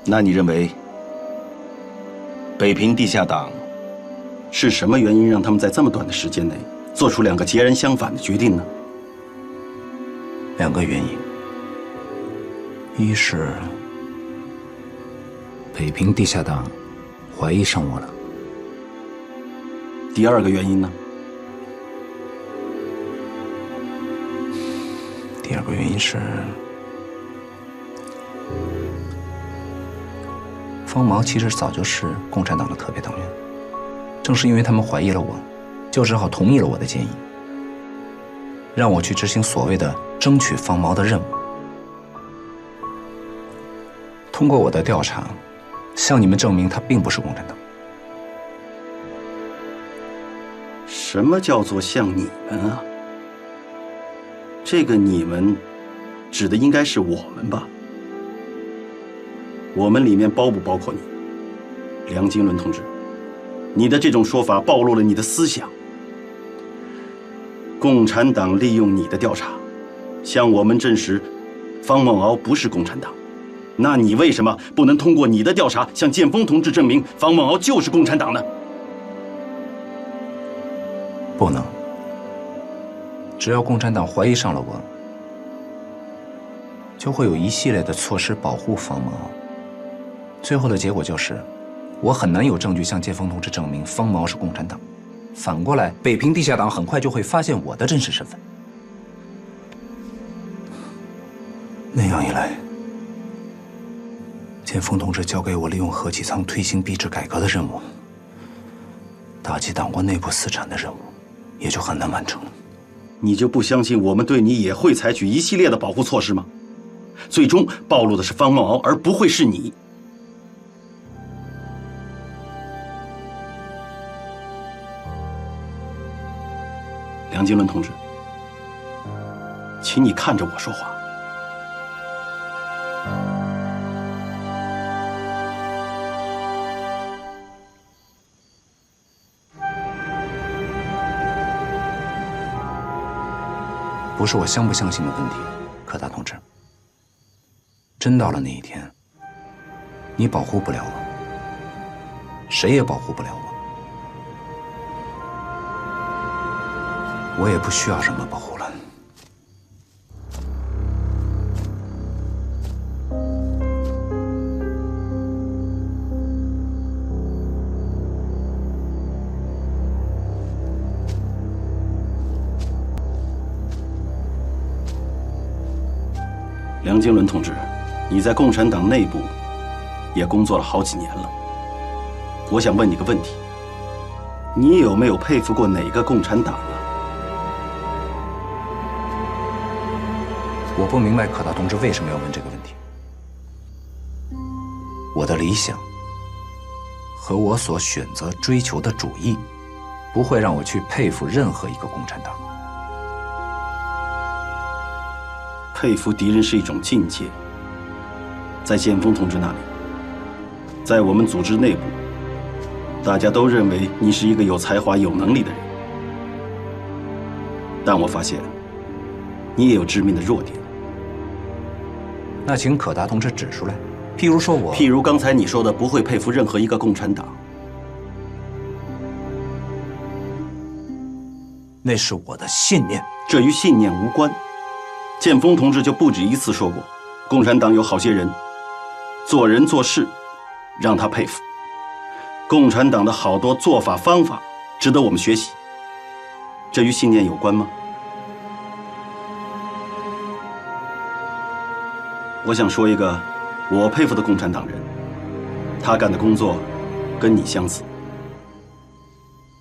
那你认为北平地下党是什么原因让他们在这么短的时间内做出2个截然相反的决定呢？2个原因，一是北平地下党怀疑上我了。第2个原因呢？第2个原因是方毛其实早就是共产党的特别党员，正是因为他们怀疑了我，就只好同意了我的建议，让我去执行所谓的争取方毛的任务。通过我的调查，向你们证明他并不是共产党。什么叫做像你们啊？这个你们指的应该是我们吧？我们里面包不包括你？梁经纶同志，你的这种说法暴露了你的思想。共产党利用你的调查，向我们证实方孟敖不是共产党。那你为什么不能通过你的调查向建峰同志证明方孟敖就是共产党呢？不能。只要共产党怀疑上了我，就会有一系列的措施保护方孟敖。最后的结果就是，我很难有证据向建峰同志证明方孟敖是共产党。反过来，北平地下党很快就会发现我的真实身份。那样一来，建峰同志交给我利用何其仓推行币制改革的任务，打击党国内部私产的任务，也就很难完成了。你就不相信我们对你也会采取一系列的保护措施吗？最终暴露的是方孟敖，而不会是你。梁经纶同志，请你看着我说话。不是我相不相信的问题，柯达同志。真到了那一天，你保护不了我，谁也保护不了我，我也不需要什么保护了。梁经纶同志，你在共产党内部也工作了好几年了。我想问你个问题：你有没有佩服过哪个共产党啊？我不明白柯达同志为什么要问这个问题。我的理想和我所选择追求的主义，不会让我去佩服任何一个共产党。佩服敌人是一种境界，在建峰同志那里，在我们组织内部，大家都认为你是一个有才华、有能力的人。但我发现，你也有致命的弱点。那请可达同志指出来，譬如说我，譬如刚才你说的，不会佩服任何一个共产党。那是我的信念，这与信念无关。建峰同志就不止一次说过，共产党有好些人，做人做事让他佩服。共产党的好多做法方法值得我们学习，这与信念有关吗？我想说一个我佩服的共产党人，他干的工作跟你相似，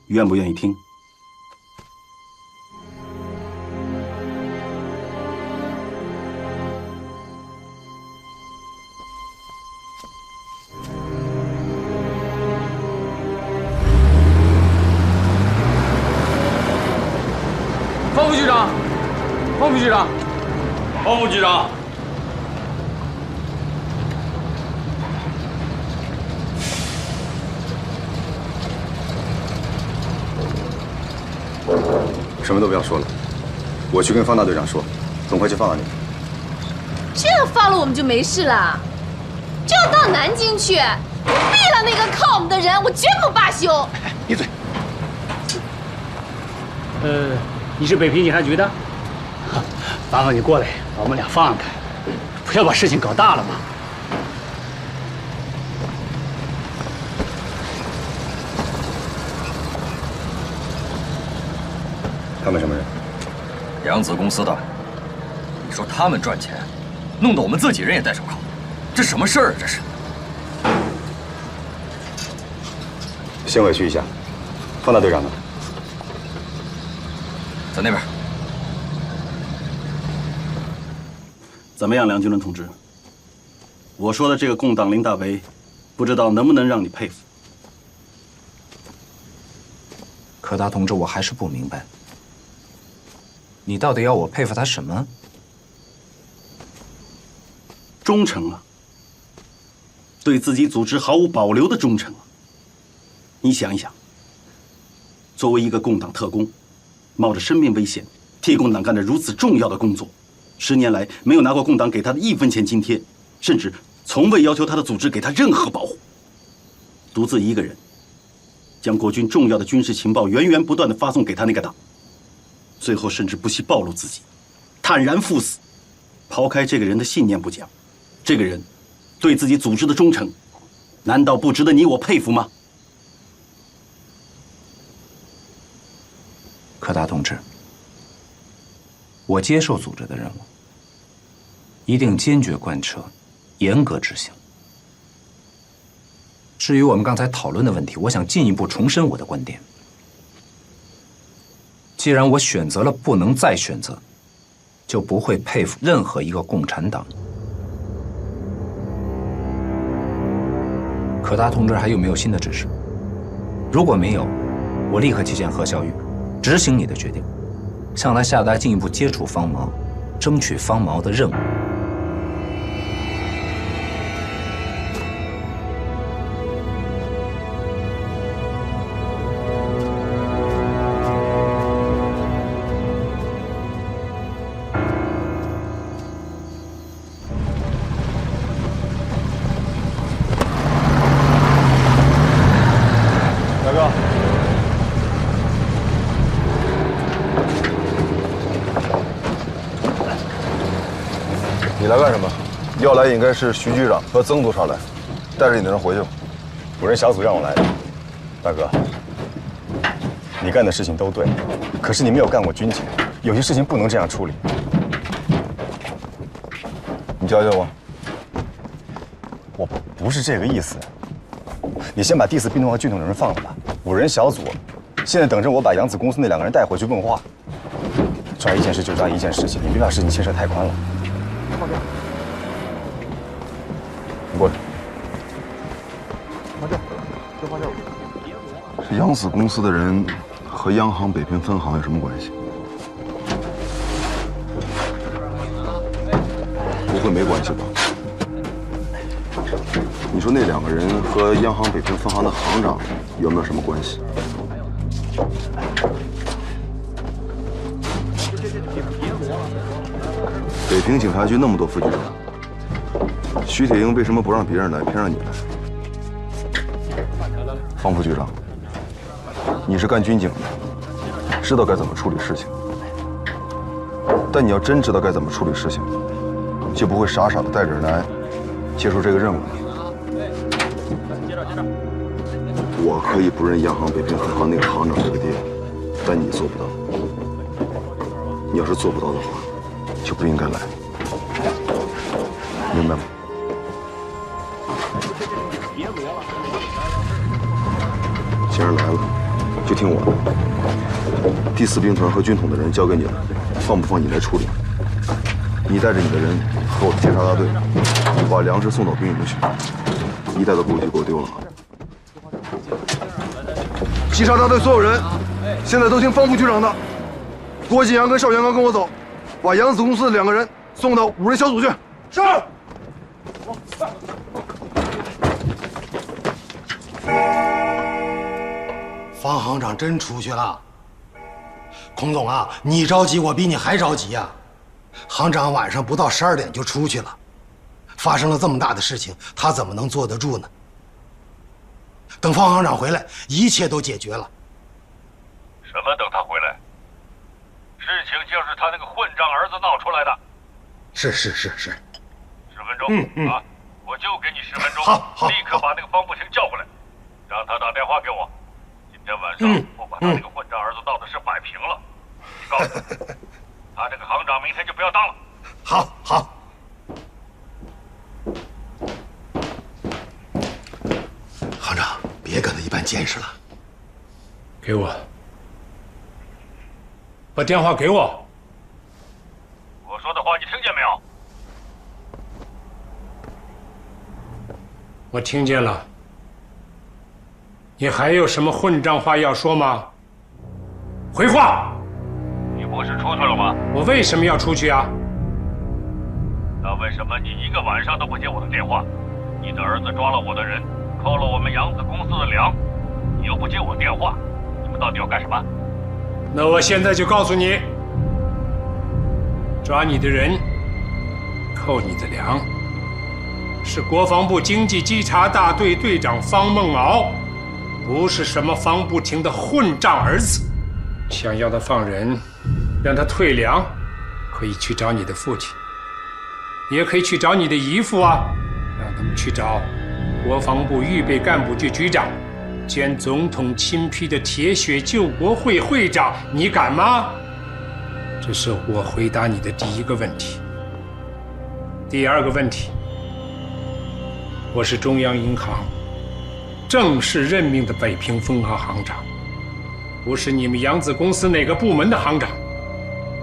愿不愿意听？方副局长，方副局长，方副局长。什么都不要说了，我去跟方大队长说，很快就放了你。这样放了我们就没事啦。就要到南京去。我毙了那个靠我们的人，我绝不罢休。闭嘴！你是北平警察局的？麻烦你过来，把我们俩放开，不要把事情搞大了嘛。他们什么人？扬子公司的。你说他们赚钱，弄得我们自己人也戴手铐，这什么事儿啊？这是。先委屈一下，方大队长呢？在那边。怎么样，梁军伦同志？我说的这个共党林大为，不知道能不能让你佩服？柯达同志，我还是不明白，你到底要我佩服他什么？忠诚啊，对自己组织毫无保留的忠诚啊！你想一想，作为一个共党特工，冒着生命危险替共党干着如此重要的工作，10年来没有拿过共党给他的1分钱津贴，甚至从未要求他的组织给他任何保护，独自一个人将国军重要的军事情报源源不断地发送给他那个党，最后甚至不惜暴露自己，坦然赴死。抛开这个人的信念不讲，这个人对自己组织的忠诚，难道不值得你我佩服吗？柯达同志，我接受组织的任务，一定坚决贯彻，严格执行。至于我们刚才讨论的问题，我想进一步重申我的观点。既然我选择了不能再选择，就不会佩服任何一个共产党。柯达同志还有没有新的指示？如果没有，我立刻去见何小雨，执行你的决定，向他下达进一步接触方毛，争取方毛的任务。大哥，你来干什么？要来应该是徐局长和曾督察来，带着你的人回去吧。五人小组让我来的。大哥，你干的事情都对，可是你没有干过军警，有些事情不能这样处理。你教教我。我不是这个意思。你先把第4兵团和军统的人放了吧。5人小组，现在等着我把扬子公司那2个人带回去问话。抓一件事就抓一件事情，你别把事情牵涉太宽了。你过来。放这，就放这。这扬子公司的人和央行北平分行有什么关系？不会没关系吧？你说那2个人和央行北平分行的行长有没有什么关系？北平警察局那么多副局长，徐铁英为什么不让别人来，偏让你来？方副局长，你是干军警的，知道该怎么处理事情。但你要真知道该怎么处理事情，就不会傻傻的带着人来接受这个任务。我可以不认央行北平分行那个行长这个爹，但你做不到。你要是做不到的话，就不应该来，明白吗？既然来了，就听我的。第4兵团和军统的人交给你了，放不放你来处理。你带着你的人和我的检查大队，把粮食送到兵营去。一带到部就给我丢了。稽查大队所有人，现在都听方副局长的。郭金阳跟邵元刚跟我走，把扬子公司的2个人送到5人小组去。是。方行长真出去了。孔总啊，你着急，我比你还着急呀。行长晚上不到12点就出去了。发生了这么大的事情，他怎么能坐得住呢？等方行长回来，一切都解决了。什么等他回来？事情就是他那个混账儿子闹出来的。是。10分钟，啊，我就给你10分钟，好，立刻把那个方不停叫回来，让他打电话给我。今天晚上我把他那个混账儿子闹的事摆平了。你告诉他，他这个行长明天就不要当了。好。行长，别跟他一般见识了。给我，把电话给我。我说的话你听见没有？我听见了。你还有什么混账话要说吗？回话。你不是出去了吗？我为什么要出去啊？那为什么你一个晚上都不接我的电话？你的儿子抓了我的人，扣了我们扬子公司的粮，你又不接我电话，你们到底要干什么？那我现在就告诉你，抓你的人，扣你的粮，是国防部经济稽查大队队长方孟敖，不是什么方不停的混账儿子。想要他放人，让他退粮，可以去找你的父亲，也可以去找你的姨父啊，让他们去找国防部预备干部局局长兼总统亲批的铁血救国会会长，你敢吗？这是我回答你的第一个问题。第二个问题，我是中央银行正式任命的北平分行行长，不是你们扬子公司哪个部门的行长。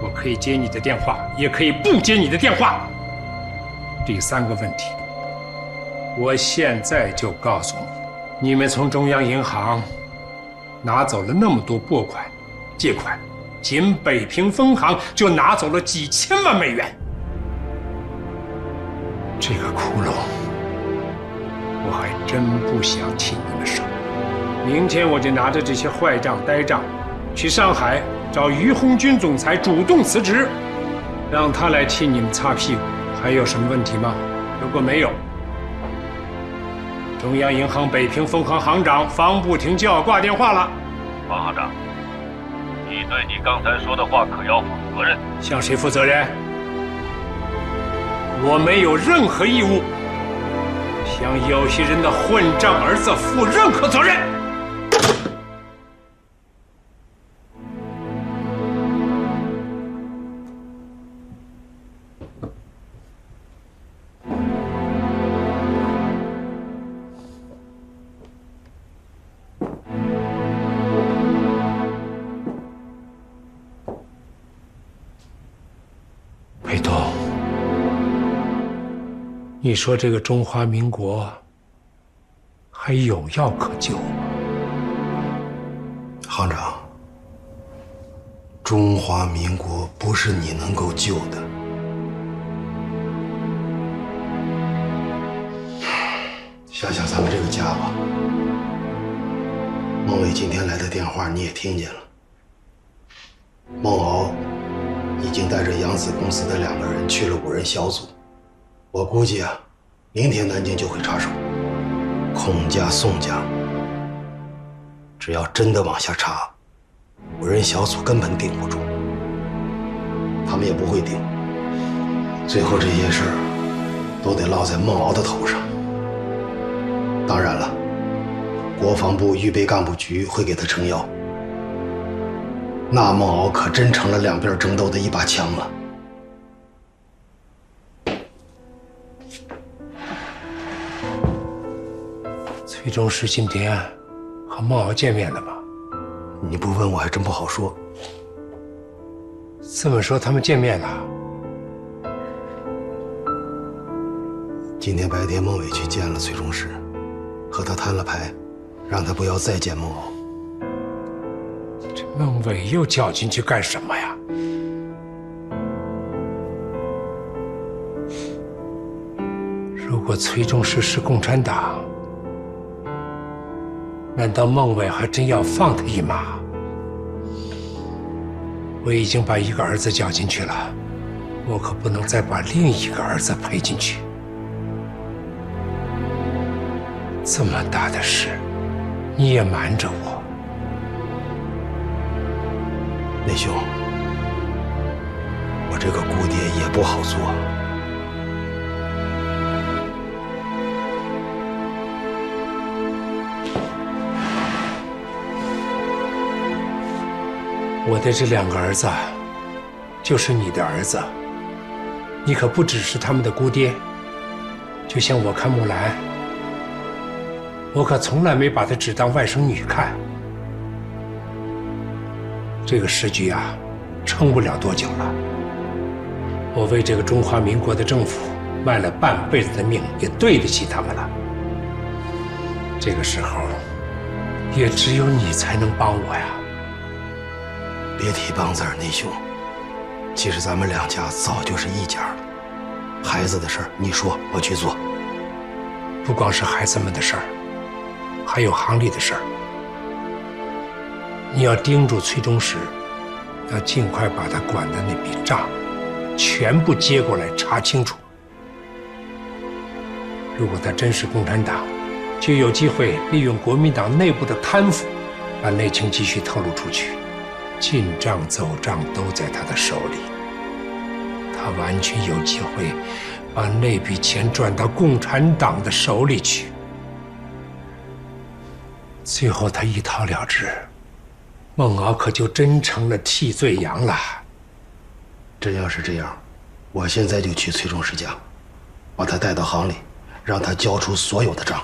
我可以接你的电话，也可以不接你的电话。第三个问题，我现在就告诉你，你们从中央银行拿走了那么多拨款、借款，仅北平分行就拿走了几千万美元。这个窟窿，我还真不想替你们省。明天我就拿着这些坏账、呆账，去上海找于鸿钧总裁主动辞职，让他来替你们擦屁股。还有什么问题吗？如果没有，中央银行北平分行行长方不停就要挂电话了。方行长，你对你刚才说的话可要负责任。向谁负责任？我没有任何义务向有些人的混账儿子负任何责任。裴东，你说这个中华民国还有药可救吗？行长，中华民国不是你能够救的。想想咱们这个家吧，孟伟今天来的电话你也听见了，孟敖已经带着扬子公司的2个人去了5人小组，我估计啊，明天南京就会插手。孔家、宋家，只要真的往下插，5人小组根本顶不住，他们也不会顶。最后这些事儿都得落在孟敖的头上。当然了，国防部预备干部局会给他撑腰。那孟敖可真成了两边争斗的一把枪了。崔中实今天和孟敖见面了吗？你不问我还真不好说。这么说他们见面了？今天白天孟伟去见了崔中实，和他摊了牌，让他不要再见孟敖。这孟伟又搅进去干什么呀？如果崔中实是共产党，难道孟伟还真要放他一马？我已经把一个儿子搅进去了，我可不能再把另一个儿子赔进去。这么大的事，你也瞒着我。内兄，我这个姑爹也不好做。我的这2个儿子，就是你的儿子，你可不只是他们的姑爹。就像我看木兰，我可从来没把她只当外甥女看。这个时局啊，撑不了多久了。我为这个中华民国的政府卖了半辈子的命，也对得起他们了。这个时候，也只有你才能帮我呀。别提帮字儿，内兄。其实咱们2家早就是一家了。孩子的事儿，你说我去做。不光是孩子们的事儿，还有行里的事儿。你要盯住崔中实，要尽快把他管的那笔账全部接过来查清楚。如果他真是共产党，就有机会利用国民党内部的贪腐，把内情继续透露出去，进账走账都在他的手里。他完全有机会把那笔钱转到共产党的手里去。最后他一逃了之，孟敖可就真成了替罪羊了。真要是这样，我现在就去崔中实家，把他带到行里，让他交出所有的账。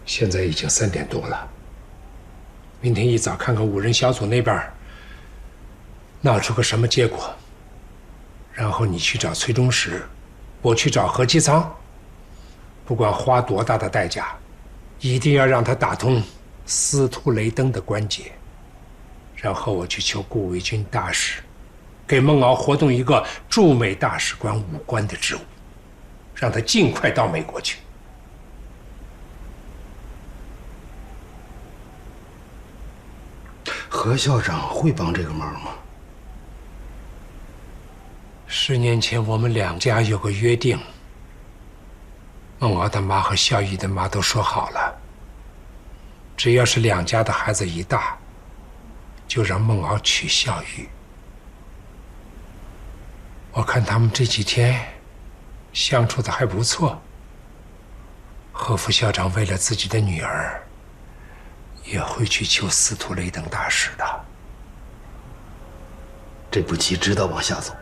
现在已经3点多了，明天一早看看5人小组那边闹出个什么结果，然后你去找崔中实，我去找何其仓，不管花多大的代价，一定要让他打通司徒雷登的关节。然后我去求顾维钧大使，给孟敖活动一个驻美大使馆武官的职务，让他尽快到美国去。何校长会帮这个忙吗？10年前我们2家有个约定，孟敖的妈和孝义的妈都说好了，只要是2家的孩子一大，就让孟敖娶孝义。我看他们这几天相处的还不错，何副校长为了自己的女儿，也会去求司徒雷登大使的。这步棋值得往下走。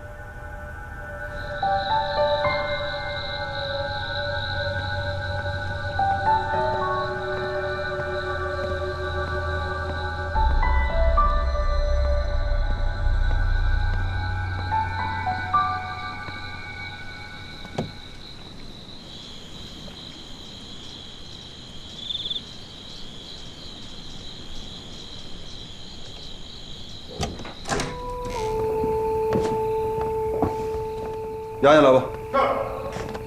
压下来吧。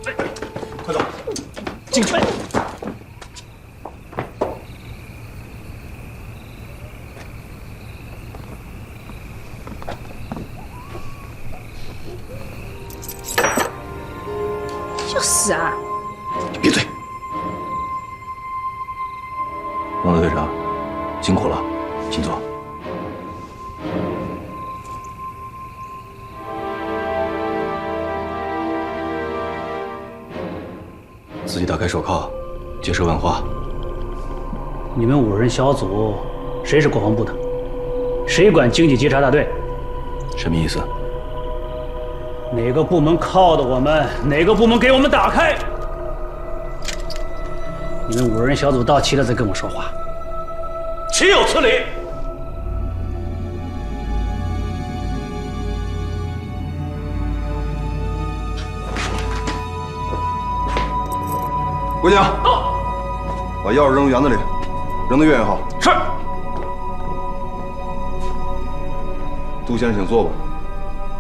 是。快走，进去。就是啊。你闭嘴。孟队长，辛苦了，请坐。自己打开手铐，接受问话。你们5人小组，谁是国防部的？谁管经济稽查大队？什么意思？哪个部门靠的我们，哪个部门给我们打开？你们5人小组到齐了再跟我说话。岂有此理！国强，把钥匙扔园子里，扔得远越好。是。杜先生，请坐吧。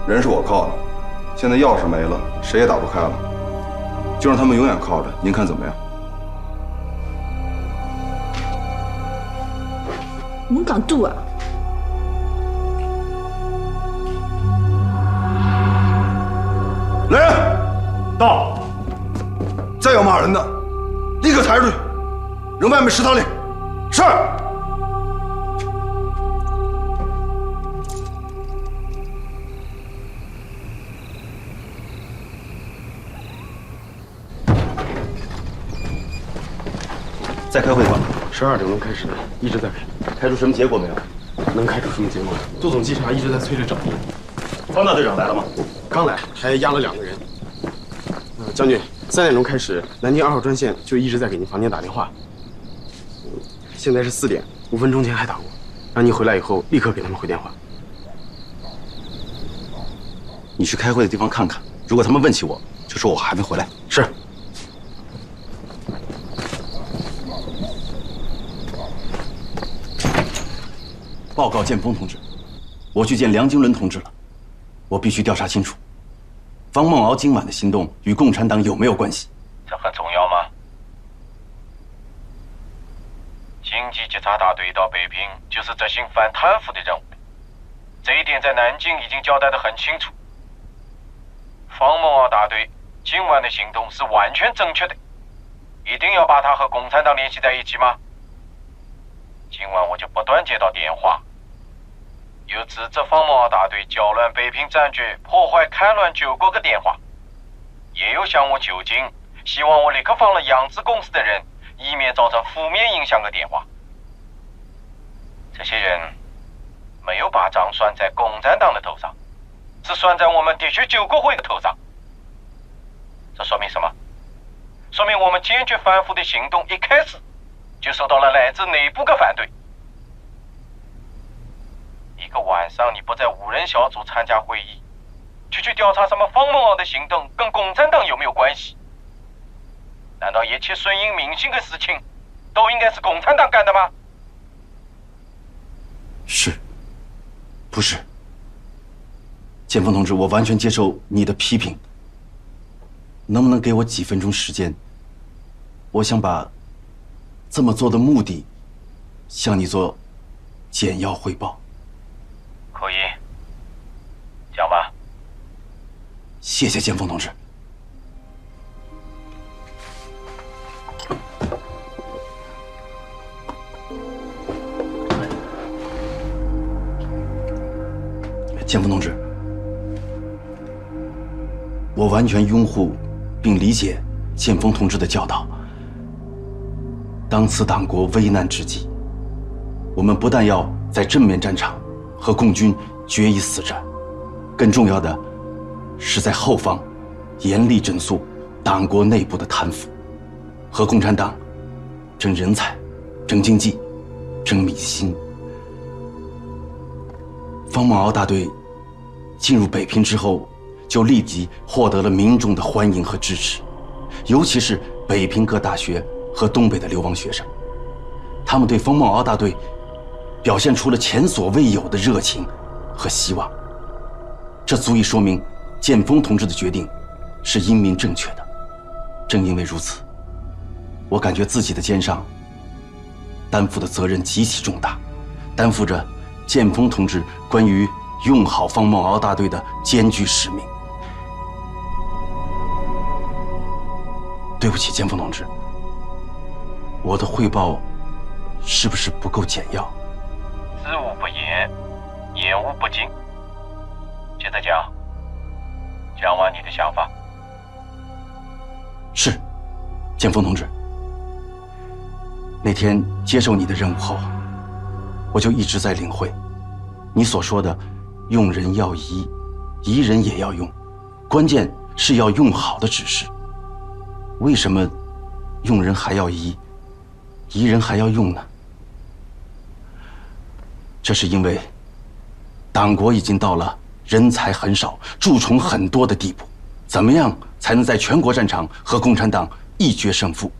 人是我铐的，现在钥匙没了，谁也打不开了，就让他们永远铐着，您看怎么样？你敢杜啊？来人，到。再有骂人的，立刻抬出去，扔外面食堂里。是。在开会吗？12点钟开始的，一直在开。开出什么结果没有？能开出什么结果？杜总稽查一直在催着找。方大队长来了吗？刚来，还押了2个人。将军，3点钟开始，南京2号专线就一直在给您房间打电话。现在是4点，5分钟前还打过，让您回来以后立刻给他们回电话。你去开会的地方看看，如果他们问起我，就说我还没回来。是。报告建峰同志，我去见梁经纶同志了，我必须调查清楚，方梦敖今晚的行动与共产党有没有关系？这很重要吗？经济稽查大队到北平就是执行反贪腐的任务，这一点在南京已经交代得很清楚。方梦敖大队今晚的行动是完全正确的，一定要把他和共产党联系在一起吗？今晚我就不断接到电话，有指责方梦敖大队搅乱北平战局、破坏戡乱救国的电话，也有向我求情，希望我立刻放了扬子公司的人，以免造成负面影响的电话。这些人没有把账算在共产党的头上，是算在我们地区救国会的头上。这说明什么？说明我们坚决反腐的行动一开始就受到了来自内部的反对。一个晚上你不在5人小组参加会议，去调查什么方梦敖的行动跟共产党有没有关系？难道一切顺应民心的事情都应该是共产党干的吗？是，不是？建峰同志，我完全接受你的批评。能不能给我几分钟时间？我想把这么做的目的向你做简要汇报。可以，讲吧。谢谢建峰同志。建峰同志，我完全拥护并理解建峰同志的教导。当此党国危难之际，我们不但要在正面战场和共军决一死战，更重要的是在后方严厉整肃党国内部的贪腐，和共产党争人才、争经济、争民心。方梦敖大队进入北平之后，就立即获得了民众的欢迎和支持，尤其是北平各大学和东北的流亡学生，他们对方梦敖大队表现出了前所未有的热情和希望。这足以说明建峰同志的决定是英明正确的。正因为如此，我感觉自己的肩上担负的责任极其重大，担负着建峰同志关于用好方梦敖大队的艰巨使命。对不起，建峰同志，我的汇报是不是不够简要？知无不言，言无不尽。接着讲，讲完你的想法。是，建峰同志。那天接受你的任务后，我就一直在领会你所说的用人要疑，疑人也要用，关键是要用好的指示。为什么用人还要疑，疑人还要用呢？这是因为党国已经到了人才很少、蛀虫很多的地步，怎么样才能在全国战场和共产党一决胜负？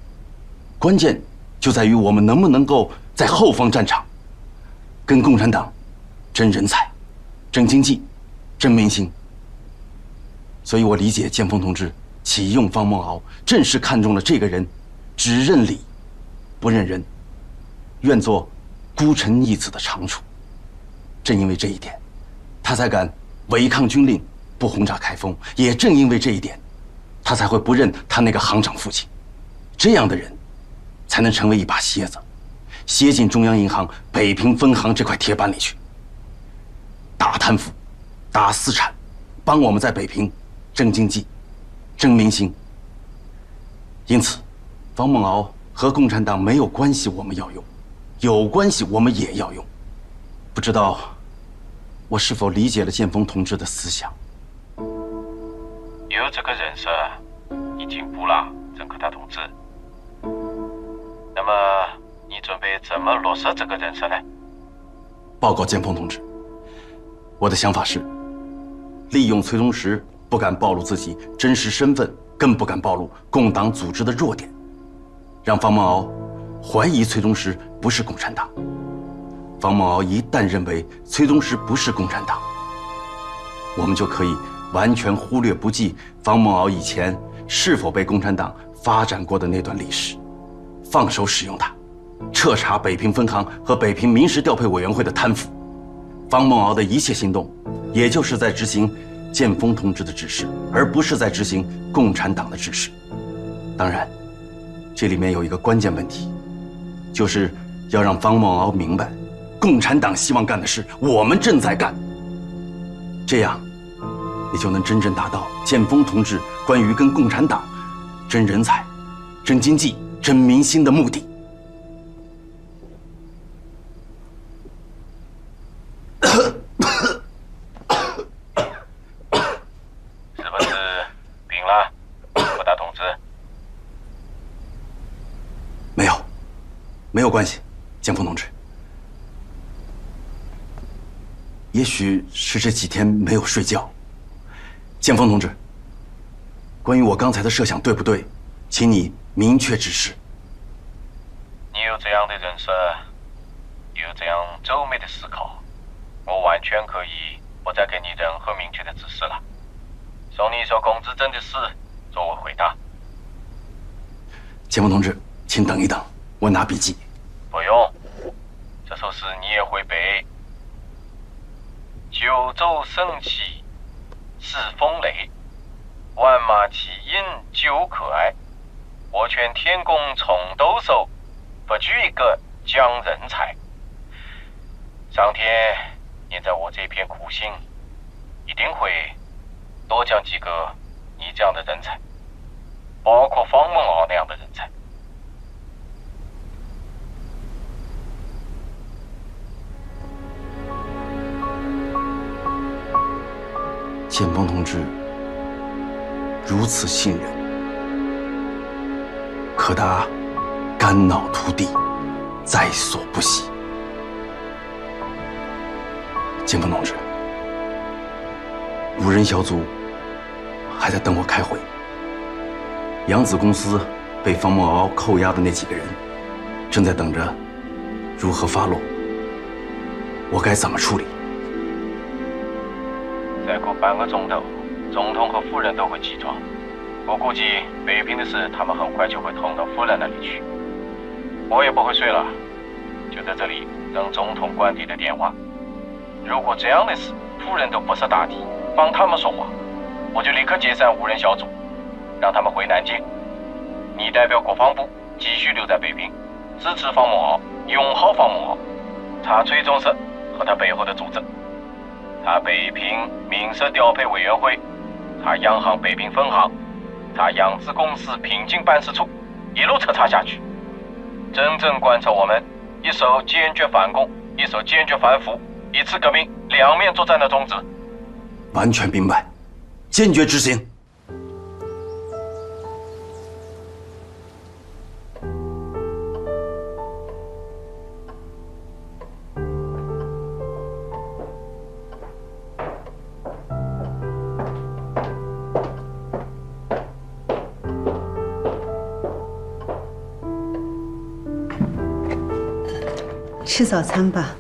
关键就在于我们能不能够在后方战场跟共产党争人才、争经济、争民心。所以我理解建峰同志启用方梦敖，正是看中了这个人只认理不认人，愿做孤臣逆子的长处。正因为这一点，他才敢违抗军令，不轰炸开封。也正因为这一点，他才会不认他那个行长父亲。这样的人，才能成为一把楔子，楔进中央银行北平分行这块铁板里去。打贪腐，打私产，帮我们在北平争经济，争民心。因此，方梦敖和共产党没有关系，我们要用；有关系，我们也要用。不知道我是否理解了建峰同志的思想？有这个人设已经不了，郑克达同志。那么你准备怎么落实这个人设呢？报告建峰同志，我的想法是，利用崔中实不敢暴露自己真实身份，更不敢暴露共党组织的弱点，让方梦敖怀疑崔中实不是共产党。方梦敖一旦认为崔中实不是共产党，我们就可以完全忽略不计方梦敖以前是否被共产党发展过的那段历史，放手使用它，彻查北平分行和北平民事调配委员会的贪腐。方梦敖的一切行动，也就是在执行建峰同志的指示，而不是在执行共产党的指示。当然，这里面有一个关键问题，就是要让方梦敖明白，共产党希望干的事，我们正在干。这样，你就能真正达到建峰同志关于跟共产党争人才、争经济、争民心的目的。是不是病了，郭大同志？没有关系，建峰同志。也许是这几天没有睡觉。建峰同志，关于我刚才的设想对不对，请你明确指示。你有这样的人设，有这样周密的思考，我完全可以不再给你任何明确的指示了，送你一首龚自珍的诗作为回答。建峰同志，请等一等，我拿笔记。不用，这首诗你也会背。九州生气是风雷，万马齐喑究可哀。我劝天公重抖擞，不拘一个将人才。上天念在我这片苦心，一定会多奖几个你这样的人才，包括方梦敖那样的人才。建峰同志如此信任，可他肝脑涂地，在所不惜。建峰同志，五人小组还在等我开会。扬子公司被方梦敖扣押的那几个人，正在等着如何发落，我该怎么处理？再过半个钟头，总统和夫人都会起床。我估计北平的事，他们很快就会通到夫人那里去。我也不会睡了，就在这里等总统官邸的电话。如果这样的事夫人都不识大体，帮他们说话，我就立刻解散五人小组，让他们回南京。你代表国防部继续留在北平，支持方梦敖，拥好方梦敖，查崔中实和他背后的组织。查北平民事调配委员会，查央行北平分行，查扬子公司平津办事处，一路彻查下去，真正贯彻我们一手坚决反共，一手坚决反腐，一次革命两面作战的宗旨。完全明白，坚决执行。吃早餐吧。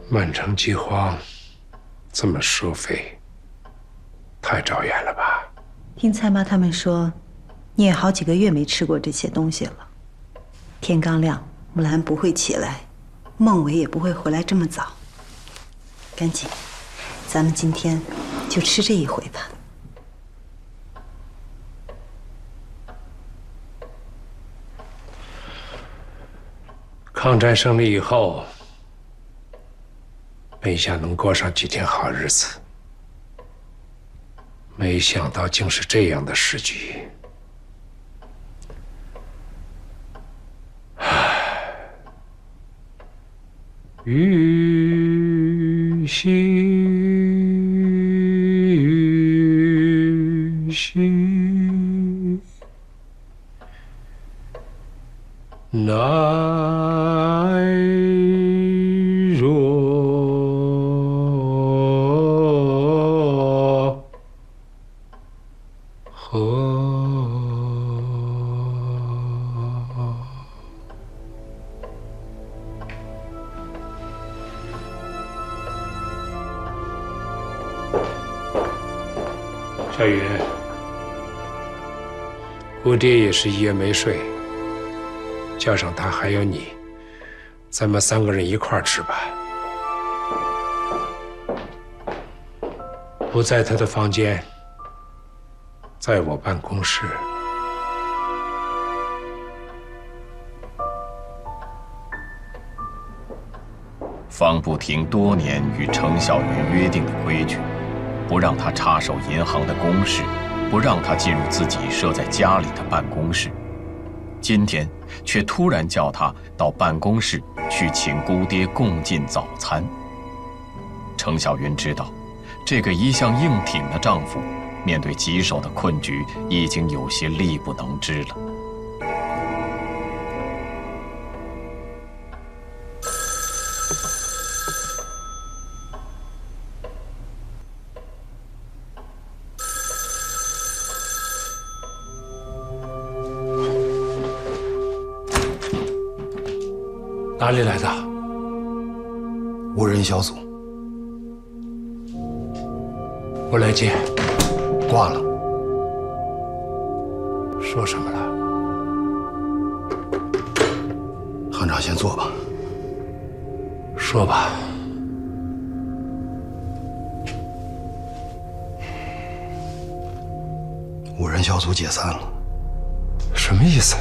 满城饥荒，这么收费，太招眼了吧？听蔡妈他们说，你也好几个月没吃过这些东西了，天刚亮，木兰不会起来，孟伟也不会回来这么早。赶紧，咱们今天就吃这一回吧。抗战胜利以后，本想能过上几天好日子，没想到竟是这样的时局。雨淅雨淅，奈若何？小云，姑爹也是一夜没睡，叫上他还有你，咱们3个人一块儿吃吧。不在他的房间，在我办公室。方不停多年与程小云约定的规矩，不让他插手银行的公事，不让他进入自己设在家里的办公室。今天却突然叫他到办公室去请姑爹共进早餐。程小云知道，这个一向硬挺的丈夫，面对棘手的困局，已经有些力不能支了。哪里来的？无人小组。我来接。挂了。说什么了？行长先坐吧。说吧。无人小组解散了。什么意思？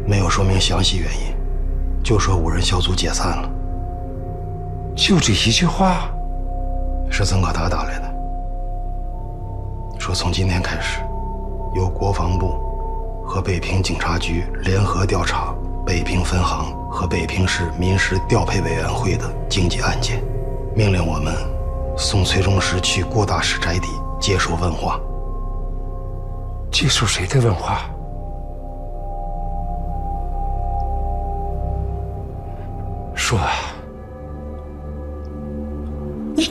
没有说明详细原因，就说五人小组解散了。就这一句话？是曾可达打来的，说从今天开始，由国防部和北平警察局联合调查北平分行和北平市民事调配委员会的经济案件，命令我们送崔中石去郭大使宅邸接受问话。接受谁的问话？说啊！你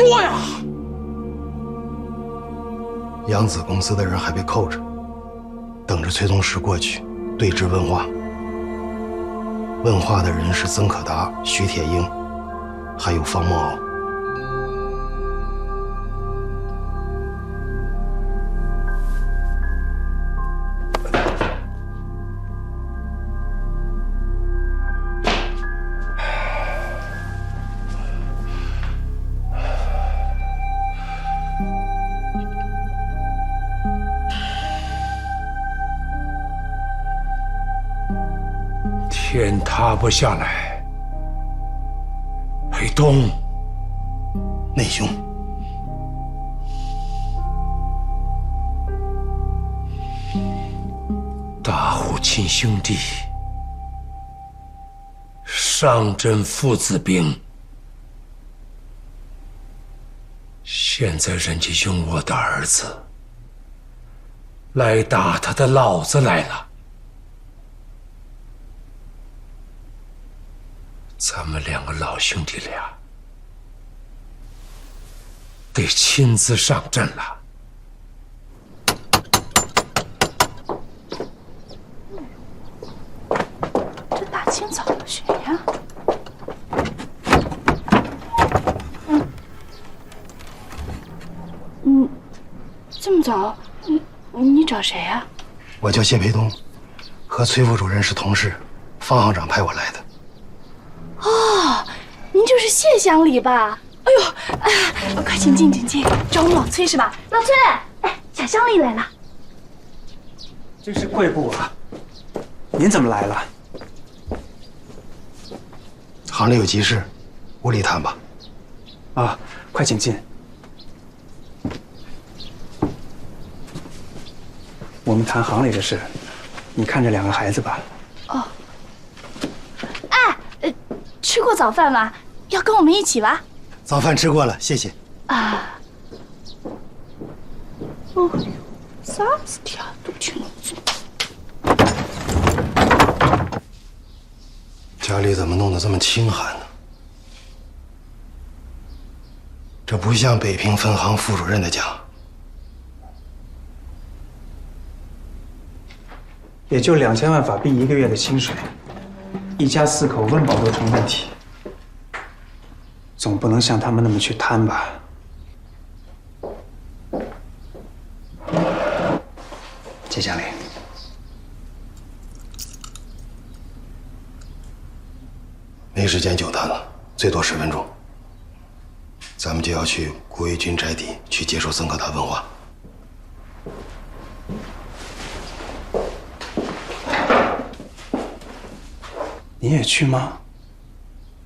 说呀！扬子公司的人还被扣着，等着崔宗石过去对质问话。问话的人是曾可达、徐铁英，还有方梦敖。天塌不下来，裴东，内兄，大户亲兄弟，上阵父子兵，现在人家用我的儿子来打他的老子来了。咱们2个老兄弟俩得亲自上阵了。这大清早的谁呀？这么早，你找谁呀？我叫谢培东，和崔副主任是同事，方行长派我来的。哦，您就是谢乡里吧？哎呦，快请进，请进，找我们老崔是吧？老崔，哎，小乡里来了。这是贵部啊，您怎么来了？行里有急事，屋里谈吧。啊，快请进。我们谈行里的事，你看着两个孩子吧。哦。哎，吃过早饭吗？要跟我们一起吧？早饭吃过了，谢谢。啊。哦，啥事体啊？都听我做。家里怎么弄得这么清寒呢？这不像北平分行副主任的家。也就2000万法币1个月的薪水，一家4口温饱都成问题，总不能像他们那么去贪吧？谢乡里，没时间久谈了，最多10分钟。咱们就要去顾维钧宅邸去接受僧格达问话。你也去吗？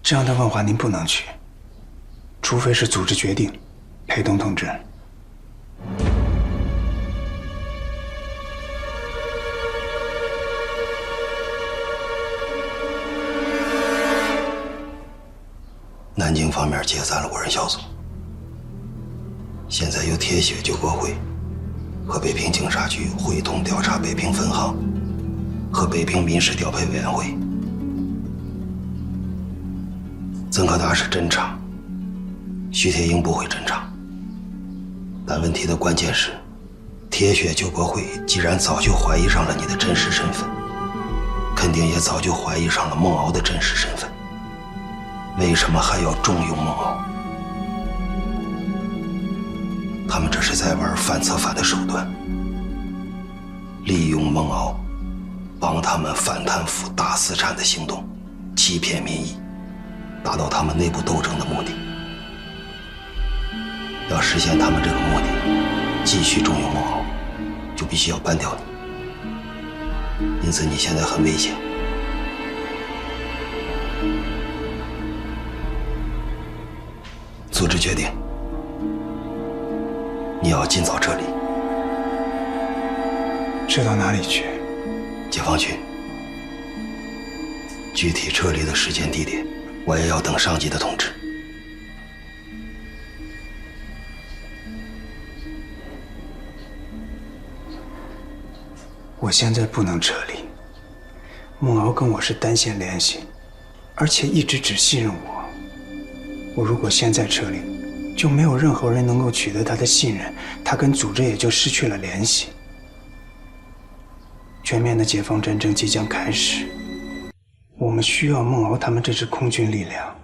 这样的问话您不能去，除非是组织决定。裴东同志，南京方面解散了5人小组，现在由铁血救国会和北平警察局会同调查北平分行和北平民事调配委员会。曾可达是侦查，徐铁英不会侦查。但问题的关键是，铁血救国会既然早就怀疑上了你的真实身份，肯定也早就怀疑上了孟敖的真实身份。为什么还要重用孟敖？他们这是在玩反策反的手段，利用孟敖，帮他们反贪腐、大私产的行动，欺骗民意，达到他们内部斗争的目的。要实现他们这个目的，继续重用孟敖，就必须要搬掉你。因此你现在很危险。组织决定，你要尽早撤离。撤到哪里去？解放区。具体撤离的时间地点，我也要等上级的通知。我现在不能撤离。孟敖跟我是单线联系，而且一直只信任我。我如果现在撤离，就没有任何人能够取得他的信任，他跟组织也就失去了联系。全面的解放战争即将开始，我们需要孟敖他们这支空军力量。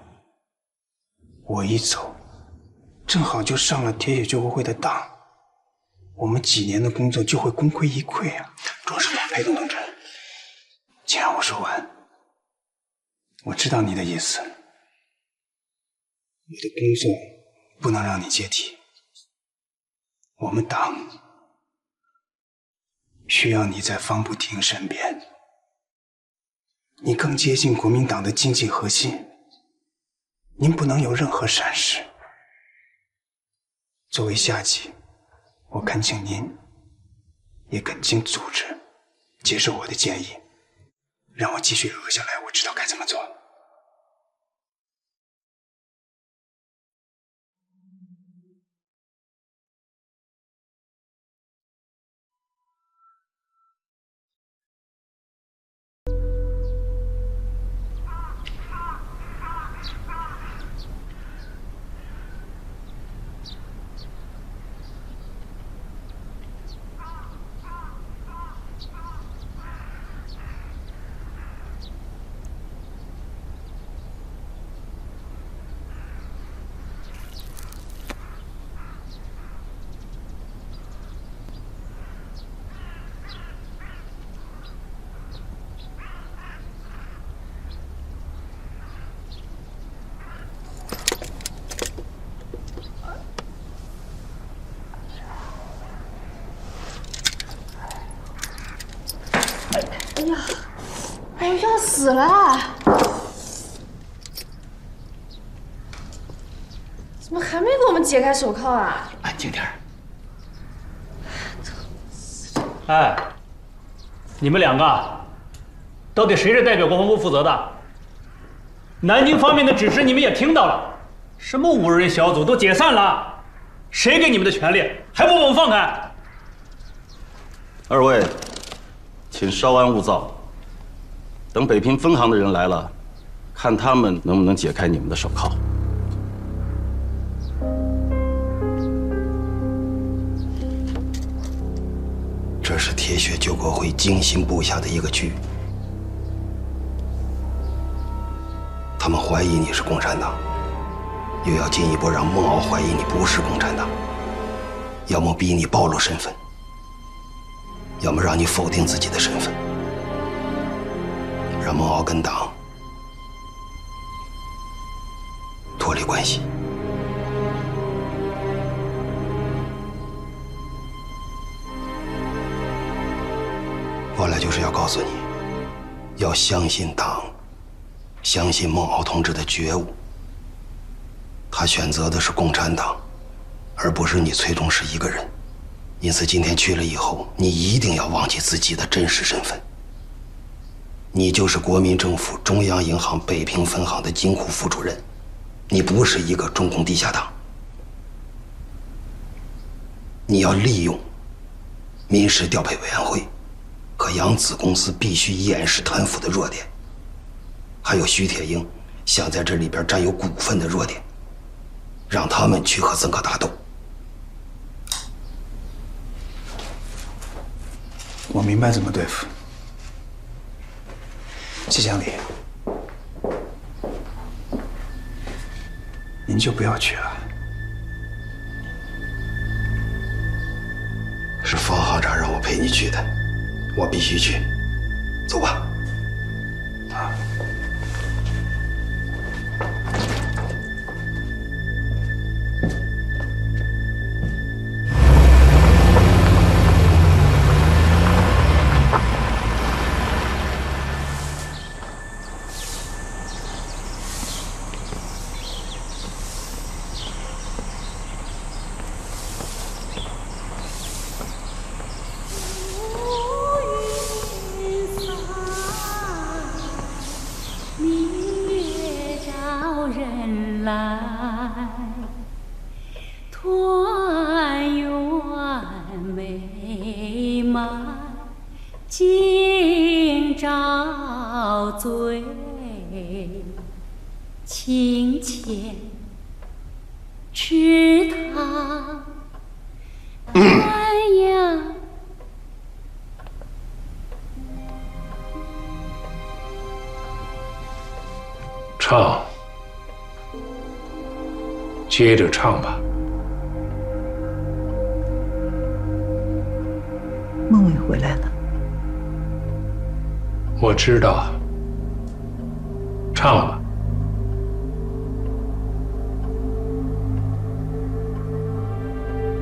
我一走，正好就上了铁血救国会的当，我们几年的工作就会功亏一篑啊！庄师长，裴东同志，请让我说完。我知道你的意思，我的工作不能让你接替。我们党需要你在方不停身边，你更接近国民党的经济核心，您不能有任何闪失。作为下级，我恳请您，也恳请组织接受我的建议，让我继续留下来，我知道该怎么做。哎呀，哎呦，要死了！怎么还没给我们解开手铐啊？安静点。哎，你们两个，到底谁是代表国防部负责的？南京方面的指示你们也听到了，什么5人小组都解散了，谁给你们的权利？还不把我们放开？二位，请稍安勿躁，等北平分行的人来了，看他们能不能解开你们的手铐。这是铁血救国会精心布下的一个局。他们怀疑你是共产党，又要进一步让孟敖怀疑你不是共产党，要么逼你暴露身份，要么让你否定自己的身份，让孟敖跟党脱离关系。我来就是要告诉你，要相信党，相信孟敖同志的觉悟。他选择的是共产党，而不是你崔中士一个人。因此，今天去了以后，你一定要忘记自己的真实身份。你就是国民政府中央银行北平分行的金库副主任，你不是一个中共地下党。你要利用民事调配委员会和扬子公司必须掩饰贪腐的弱点，还有徐铁英想在这里边占有股份的弱点，让他们去和曾可打斗。我明白怎么对付。谢经理，您就不要去了。是方行长让我陪你去的，我必须去。走吧。团圆美满今朝醉，清浅池塘鸳鸯。唱，接着唱吧。孟伟回来了，我知道，唱吧。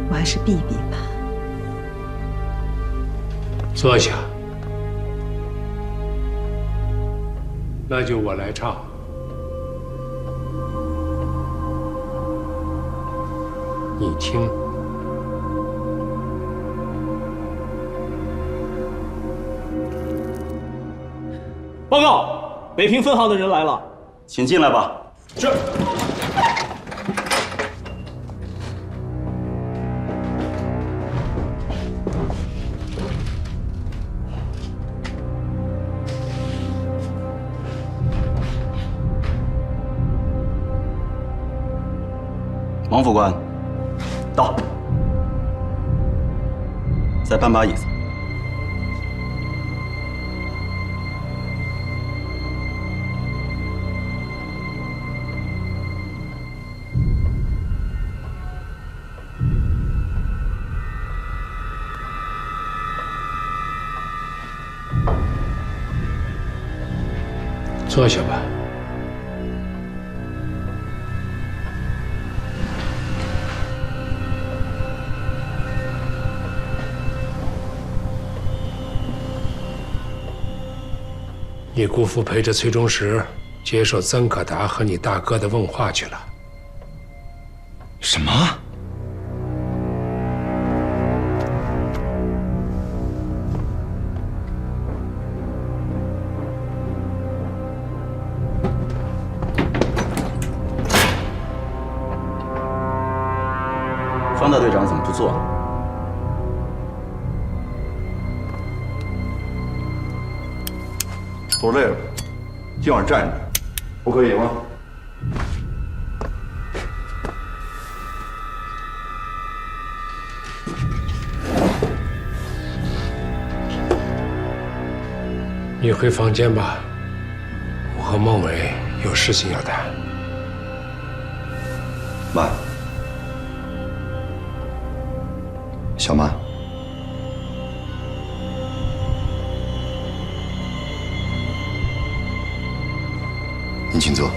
我还是避避吧。坐下。那就我来唱。你听。报告，北平分行的人来了，请进来吧。是。王副官，到。再搬把椅子。坐下吧。你姑父陪着崔中石接受曾可达和你大哥的问话去了。什么？方大队长怎么不做？走累了，今晚站着，不可以吗？你回房间吧，我和孟伟有事情要谈。妈，小妈，您请坐。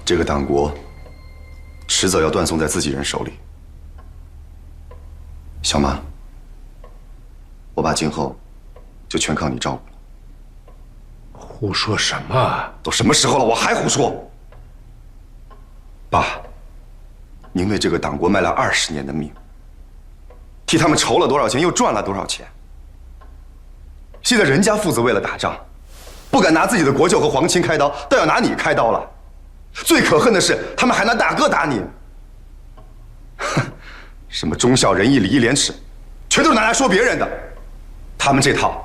这个党国，迟早要断送在自己人手里。小妈，我爸今后就全靠你照顾了。胡说什么？都什么时候了，我还胡说？爸，您为这个党国卖了20年的命，替他们筹了多少钱，又赚了多少钱？现在人家父子为了打仗，不敢拿自己的国舅和皇亲开刀，倒要拿你开刀了。最可恨的是，他们还拿大哥打你。哼，什么忠孝仁义礼义廉耻，全都是拿来说别人的。他们这套，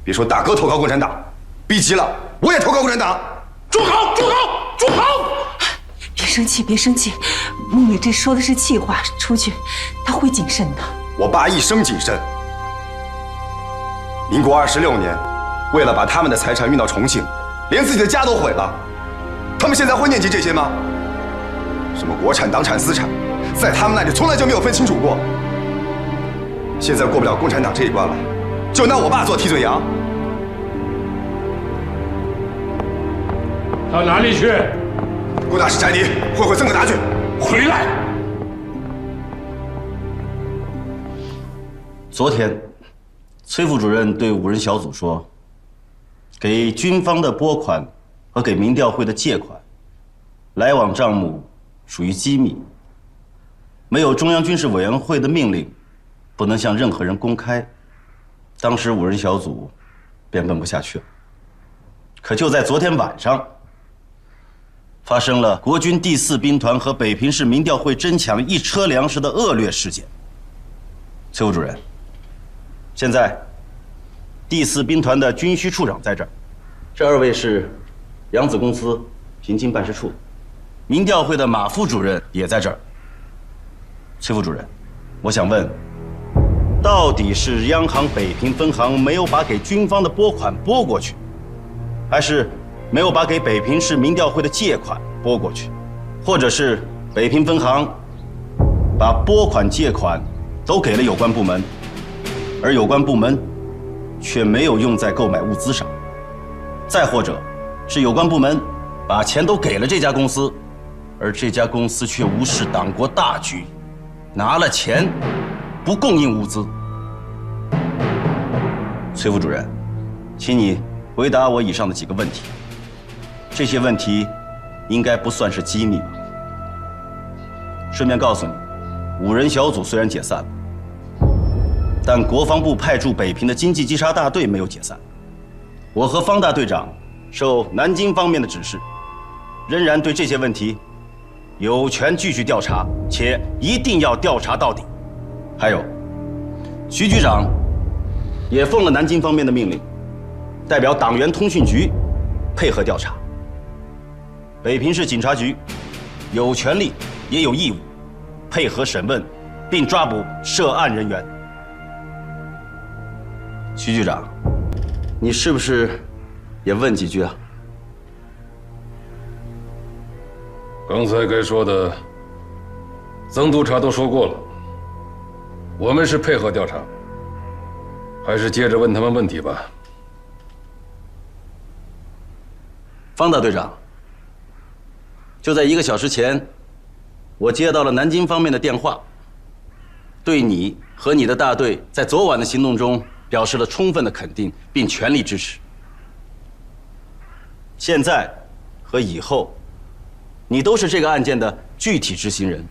别说大哥投靠共产党，逼急了我也投靠共产党。住口！住口！住口！别生气，别生气，孟伟这说的是气话，出去他会谨慎的。我爸一生谨慎。民国26年，为了把他们的财产运到重庆，连自己的家都毁了。他们现在会念及这些吗？什么国产、党产、私产，在他们那里从来就没有分清楚过。现在过不了共产党这一关了，就拿我爸做替罪羊。到哪里去？顾大使差你会会曾可达去。回来！昨天，崔副主任对5人小组说，给军方的拨款和给民调会的借款，来往账目属于机密，没有中央军事委员会的命令，不能向任何人公开。当时5人小组便问不下去了。可就在昨天晚上，发生了国军第4兵团和北平市民调会争抢1车粮食的恶劣事件。崔副主任，现在第4兵团的军需处长在这儿，这2位是扬子公司平津办事处，民调会的马副主任也在这儿。崔副主任，我想问，到底是央行北平分行没有把给军方的拨款拨过去，还是没有把给北平市民调会的借款拨过去，或者是北平分行把拨款借款都给了有关部门，而有关部门却没有用在购买物资上，再或者是有关部门把钱都给了这家公司，而这家公司却无视党国大局，拿了钱不供应物资。崔副主任，请你回答我以上的几个问题。这些问题应该不算是机密吧？顺便告诉你，5人小组虽然解散了，但国防部派驻北平的经济稽查大队没有解散。我和方大队长受南京方面的指示，仍然对这些问题有权继续调查，且一定要调查到底。还有，徐局长也奉了南京方面的命令，代表党员通讯局配合调查。北平市警察局有权利也有义务配合审问，并抓捕涉案人员。徐局长，你是不是也问几句啊？刚才该说的，曾督察都说过了。我们是配合调查，还是接着问他们问题吧。方大队长，就在1个小时前，我接到了南京方面的电话，对你和你的大队在昨晚的行动中表示了充分的肯定，并全力支持。现在和以后，你都是这个案件的具体执行人，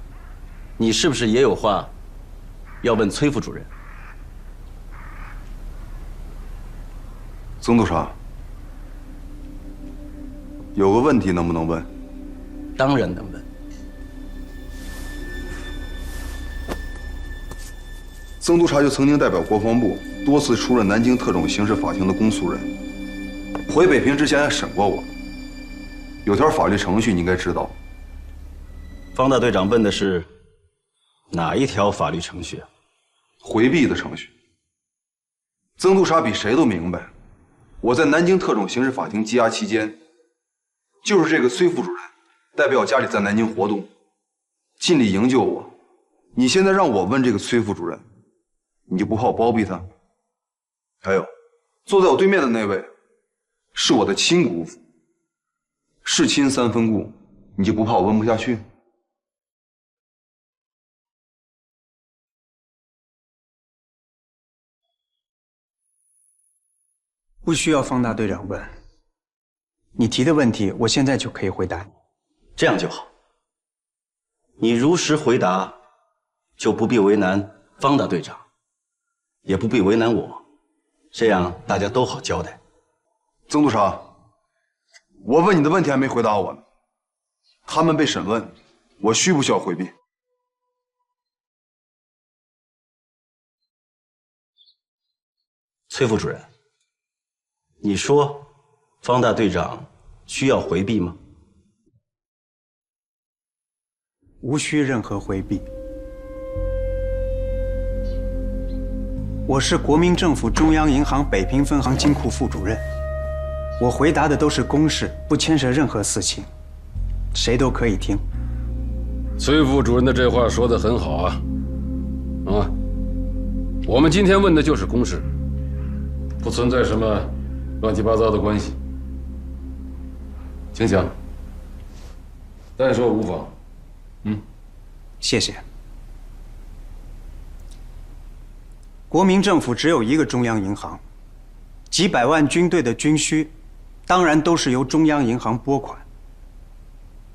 你是不是也有话要问崔副主任？曾督察，有个问题能不能问？当然能问。曾督察就曾经代表国防部多次出任南京特种刑事法庭的公诉人，回北平之前还审过我。有条法律程序你应该知道。方大队长问的是哪一条法律程序啊？回避的程序。曾督察比谁都明白，我在南京特种刑事法庭羁押期间，就是这个崔副主任代表家里在南京活动，尽力营救我。你现在让我问这个崔副主任，你就不怕我包庇他？还有，坐在我对面的那位，是我的亲姑父，是亲3分故，你就不怕我问不下去？不需要方大队长问，你提的问题，我现在就可以回答你。这样就好。你如实回答，就不必为难方大队长，也不必为难我，这样大家都好交代。曾督察，我问你的问题还没回答我呢。他们被审问，我需不需要回避？崔副主任，你说方大队长需要回避吗？无需任何回避。我是国民政府中央银行北平分行金库副主任，我回答的都是公事，不牵涉任何私情，谁都可以听。崔副主任的这话说得很好啊！我们今天问的就是公事，不存在什么乱七八糟的关系。请讲，但说无妨。谢谢。国民政府只有一个中央银行，几百万军队的军需，当然都是由中央银行拨款。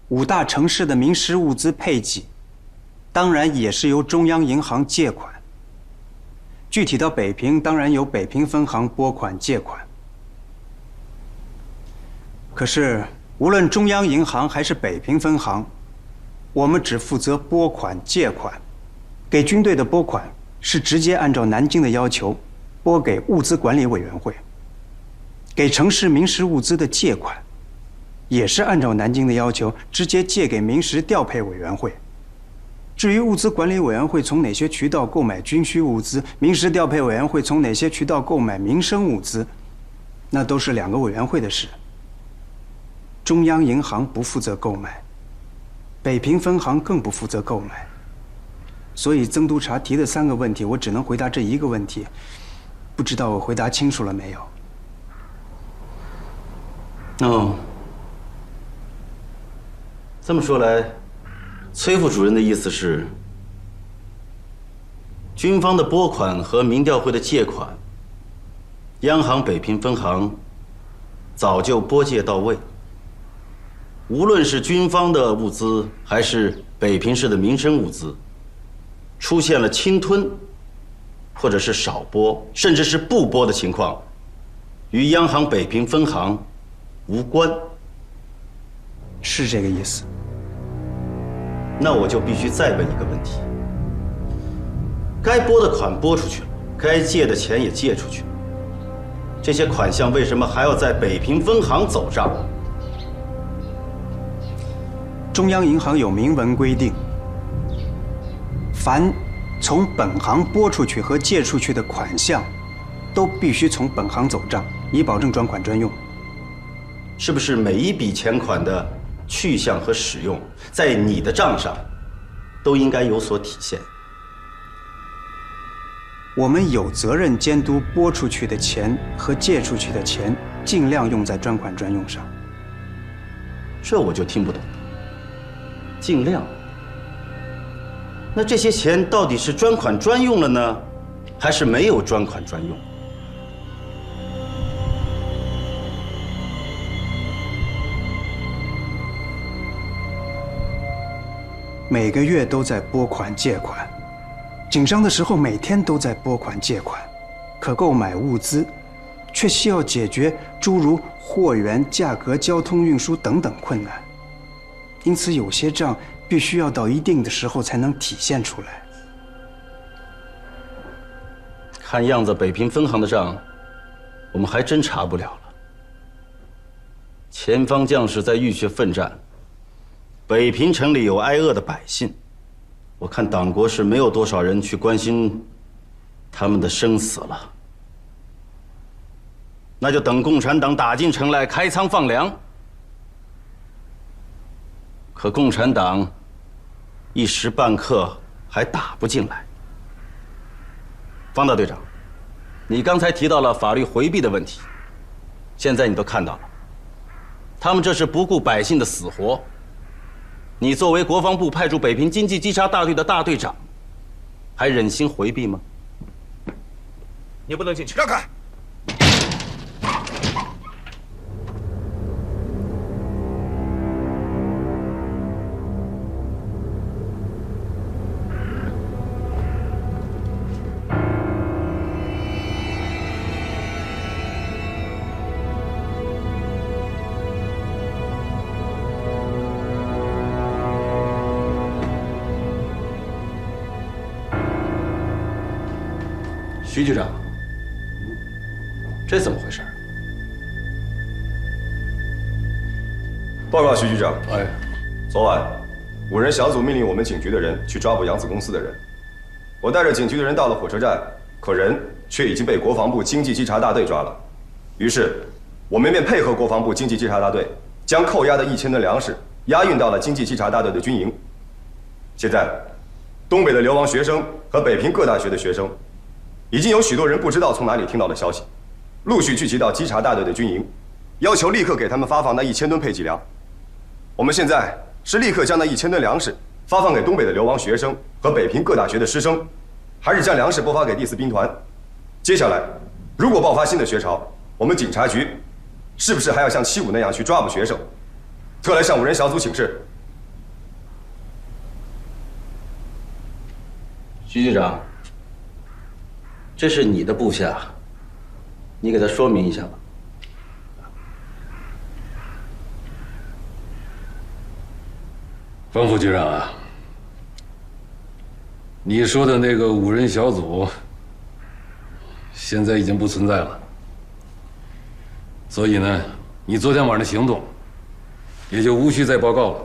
5大城市的民食物资配给，当然也是由中央银行借款。具体到北平，当然由北平分行拨款借款。可是，无论中央银行还是北平分行，我们只负责拨款借款，给军队的拨款是直接按照南京的要求拨给物资管理委员会，给城市民食物资的借款也是按照南京的要求直接借给民食调配委员会。至于物资管理委员会从哪些渠道购买军需物资，民食调配委员会从哪些渠道购买民生物资，那都是2个委员会的事。中央银行不负责购买，北平分行更不负责购买，所以曾督察提的3个问题，我只能回答这1个问题，不知道我回答清楚了没有？这么说来，崔副主任的意思是，军方的拨款和民调会的借款，央行北平分行早就拨借到位。无论是军方的物资，还是北平市的民生物资，出现了侵吞，或者是少拨，甚至是不拨的情况，与央行北平分行无关。是这个意思。那我就必须再问一个问题：该拨的款拨出去了，该借的钱也借出去了，这些款项为什么还要在北平分行走账？中央银行有明文规定，凡从本行拨出去和借出去的款项，都必须从本行走账，以保证专款专用。是不是每一笔钱款的去向和使用，在你的账上都应该有所体现？我们有责任监督拨出去的钱和借出去的钱，尽量用在专款专用上。这我就听不懂了。尽量。那这些钱到底是专款专用了呢，还是没有专款专用？每个月都在拨款借款，紧张的时候每天都在拨款借款，可购买物资，却需要解决诸如货源、价格、交通运输等等困难，因此有些账必须要到一定的时候才能体现出来。看样子北平分行的账，我们还真查不了了。前方将士在浴血奋战，北平城里有挨饿的百姓，我看党国是没有多少人去关心他们的生死了。那就等共产党打进城来开仓放粮。可共产党一时半刻还打不进来。方大队长，你刚才提到了法律回避的问题，现在你都看到了，他们这是不顾百姓的死活。你作为国防部派驻北平经济稽查大队的大队长，还忍心回避吗？你不能进去，让开！徐局长，这怎么回事？报告徐局长，哎，昨晚5人小组命令我们警局的人去抓捕扬子公司的人。我带着警局的人到了火车站，可人却已经被国防部经济稽查大队抓了。于是，我们便配合国防部经济稽查大队，将扣押的1000吨粮食押运到了经济稽查大队的军营。现在，东北的流亡学生和北平各大学的学生，已经有许多人不知道从哪里听到的消息，陆续聚集到稽查大队的军营，要求立刻给他们发放那1000吨配给粮。我们现在是立刻将那1000吨粮食发放给东北的流亡学生和北平各大学的师生，还是将粮食拨发给第4兵团？接下来，如果爆发新的学潮，我们警察局是不是还要像75那样去抓捕学生？特来向5人小组请示。徐局长，这是你的部下，你给他说明一下吧。方副局长啊，你说的那个5人小组，现在已经不存在了。所以呢，你昨天晚上的行动，也就无需再报告了。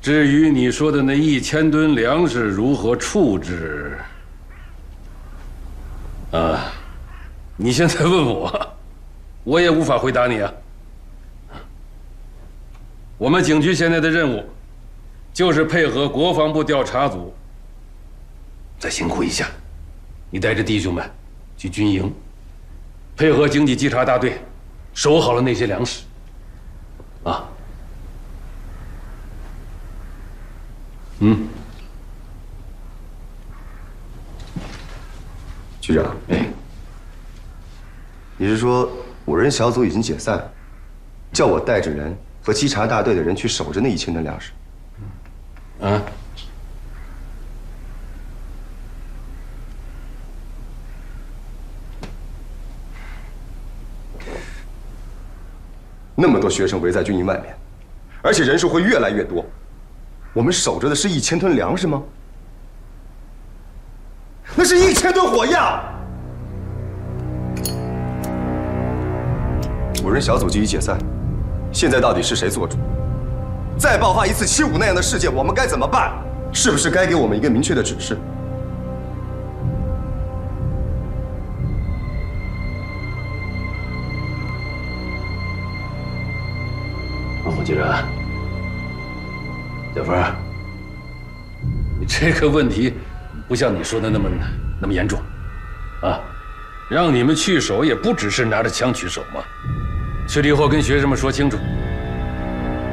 至于你说的那1000吨粮食如何处置，你现在问我，我也无法回答你啊。我们警局现在的任务，就是配合国防部调查组，再辛苦一下，你带着弟兄们去军营，配合经济稽查大队，守好了那些粮食，啊。局长，你是说5人小组已经解散，叫我带着人和稽查大队的人去守着那1000吨粮食？那么多学生围在军营外面，而且人数会越来越多，我们守着的是1000吨粮食吗？那是1000吨火药！5人小组即已解散，现在到底是谁做主？再爆发一次75那样的事件，我们该怎么办？是不是该给我们一个明确的指示？方副局长，小峰，你这个问题不像你说的那么严重，啊，让你们去守也不只是拿着枪去守嘛。去了以后跟学生们说清楚，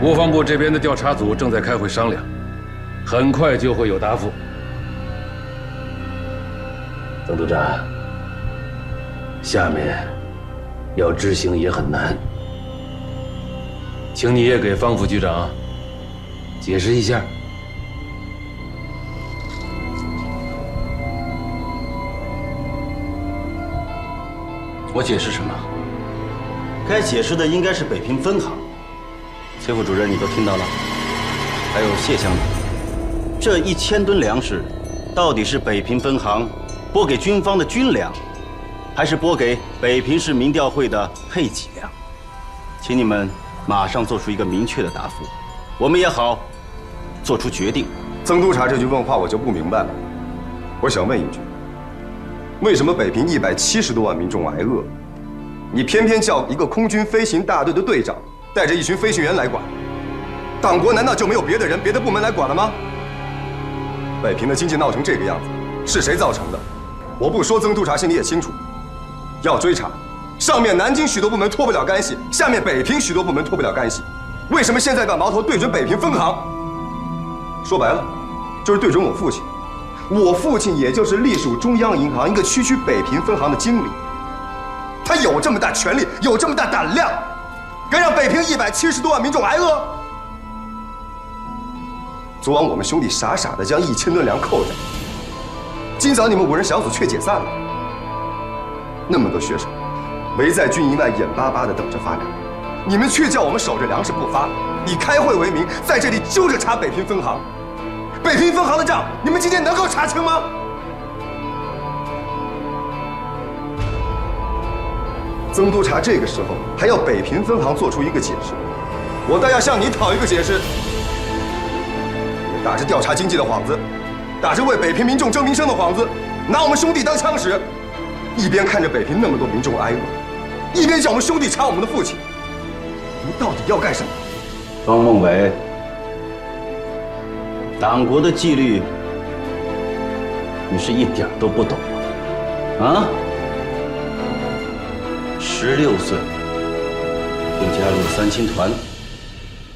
国防部这边的调查组正在开会商量，很快就会有答复。曾组长，下面要执行也很难，请你也给方副局长解释一下。我解释什么？该解释的应该是北平分行。崔副主任，你都听到了？还有谢乡里，这1000吨粮食，到底是北平分行拨给军方的军粮，还是拨给北平市民调会的配给粮？请你们马上做出一个明确的答复，我们也好做出决定。曾督察这句问话我就不明白了，我想问一句。为什么北平170多万民众挨饿，你偏偏叫一个空军飞行大队的队长带着一群飞行员来管？党国难道就没有别的人、别的部门来管了吗？北平的经济闹成这个样子，是谁造成的？我不说，曾督察心里也清楚。要追查，上面南京许多部门脱不了干系，下面北平许多部门脱不了干系，为什么现在把矛头对准北平分行？说白了，就是对准我父亲。我父亲也就是隶属中央银行一个区北平分行的经理，他有这么大权力，有这么大胆量，敢让北平170多万民众挨饿？昨晚我们兄弟傻傻的将1000吨粮扣着，今早你们5人小组却解散了。那么多学生围在军营外眼巴巴的等着发粮，你们却叫我们守着粮食不发，以开会为名在这里揪着查北平分行。北平分行的账，你们今天能够查清吗？曾督察这个时候还要北平分行做出一个解释，我倒要向你讨一个解释。打着调查经济的幌子，打着为北平民众争民生的幌子，拿我们兄弟当枪使，一边看着北平那么多民众挨饿，一边叫我们兄弟查我们的父亲，你们到底要干什么？方孟伟，党国的纪律，你是一点都不懂啊！16岁就加入了3青团